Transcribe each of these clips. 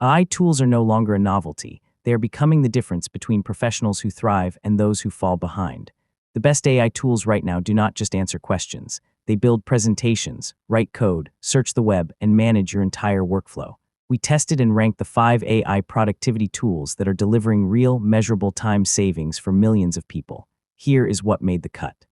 AI tools are no longer a novelty. They are becoming the difference between professionals who thrive and those who fall behind. The best AI tools right now do not just answer questions. They build presentations, write code, search the web, and manage your entire workflow. We tested and ranked the 5 AI productivity tools that are delivering real, measurable time savings for millions of people. Here is what made the cut.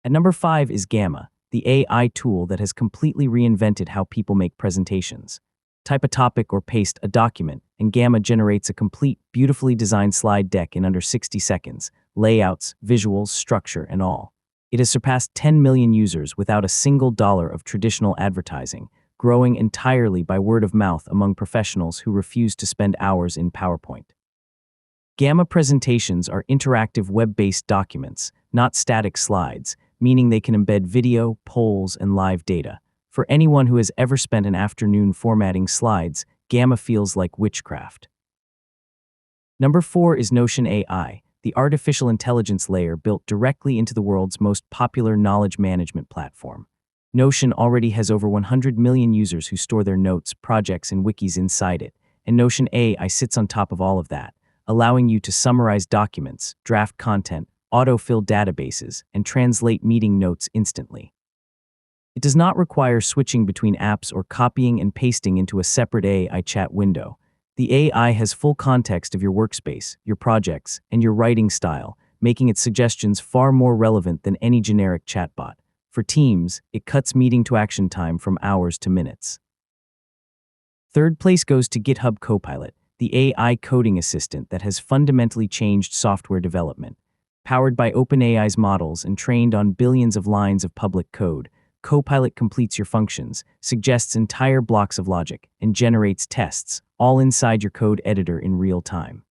At number 5 is Gamma, the AI tool that has completely reinvented how people make presentations. Type a topic or paste a document, and Gamma generates a complete, beautifully designed slide deck in under 60 seconds, layouts, visuals, structure, and all. It has surpassed 10 million users without a single dollar of traditional advertising, growing entirely by word of mouth among professionals who refuse to spend hours in PowerPoint. Gamma presentations are interactive web-based documents, not static slides, meaning they can embed video, polls, and live data. For anyone who has ever spent an afternoon formatting slides, Gamma feels like witchcraft. Number 4 is Notion AI, the artificial intelligence layer built directly into the world's most popular knowledge management platform. Notion already has over 100 million users who store their notes, projects, and wikis inside it, and Notion AI sits on top of all of that, allowing you to summarize documents, draft content, autofill databases, and translate meeting notes instantly. It does not require switching between apps or copying and pasting into a separate AI chat window. The AI has full context of your workspace, your projects, and your writing style, making its suggestions far more relevant than any generic chatbot. For teams, it cuts meeting to action time from hours to minutes. Third place goes to GitHub Copilot, the AI coding assistant that has fundamentally changed software development. Powered by OpenAI's models and trained on billions of lines of public code, Copilot completes your functions, suggests entire blocks of logic, and generates tests, all inside your code editor in real time.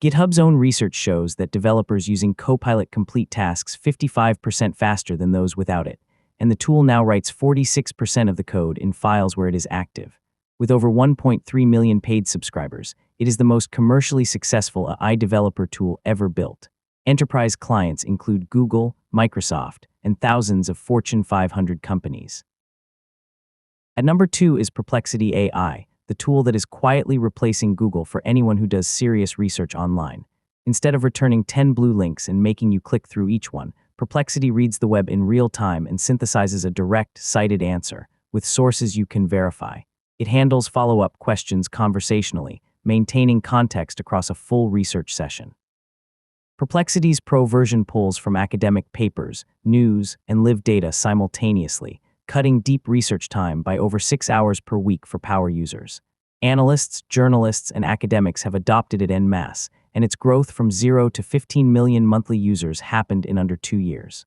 GitHub's own research shows that developers using Copilot complete tasks 55% faster than those without it, and the tool now writes 46% of the code in files where it is active. With over 1.3 million paid subscribers, it is the most commercially successful AI developer tool ever built. Enterprise clients include Google, Microsoft, and thousands of Fortune 500 companies. At number 2 is Perplexity AI, the tool that is quietly replacing Google for anyone who does serious research online. Instead of returning 10 blue links and making you click through each one, Perplexity reads the web in real time and synthesizes a direct, cited answer, with sources you can verify. It handles follow-up questions conversationally, maintaining context across a full research session. Perplexity's Pro version pulls from academic papers, news, and live data simultaneously, cutting deep research time by over 6 hours per week for power users. Analysts, journalists, and academics have adopted it en masse, and its growth from 0 to 15 million monthly users happened in under 2 years.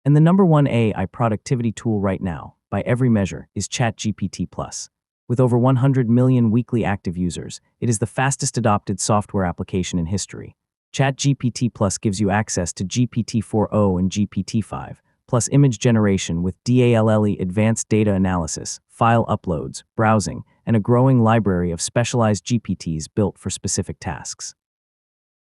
And the number 1 AI productivity tool right now, by every measure, is ChatGPT+. With over 100 million weekly active users, it is the fastest adopted software application in history. ChatGPT+ gives you access to GPT-4o and GPT-5, plus image generation with DALL-E advanced data analysis, file uploads, browsing, and a growing library of specialized GPTs built for specific tasks.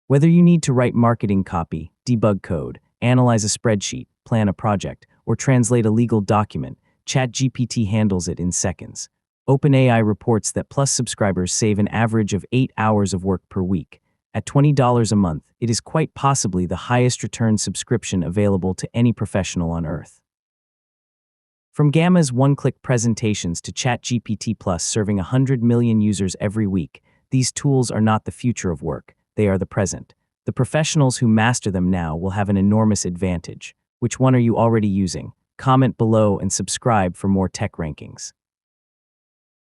Whether you need to write marketing copy, debug code, analyze a spreadsheet, plan a project, or translate a legal document, ChatGPT handles it in seconds. OpenAI reports that Plus subscribers save an average of 8 hours of work per week. At $20 a month, it is quite possibly the highest return subscription available to any professional on Earth. From Gamma's one-click presentations to ChatGPT Plus serving 100 million users every week, these tools are not the future of work, they are the present. The professionals who master them now will have an enormous advantage. Which one are you already using? Comment below and subscribe for more tech rankings.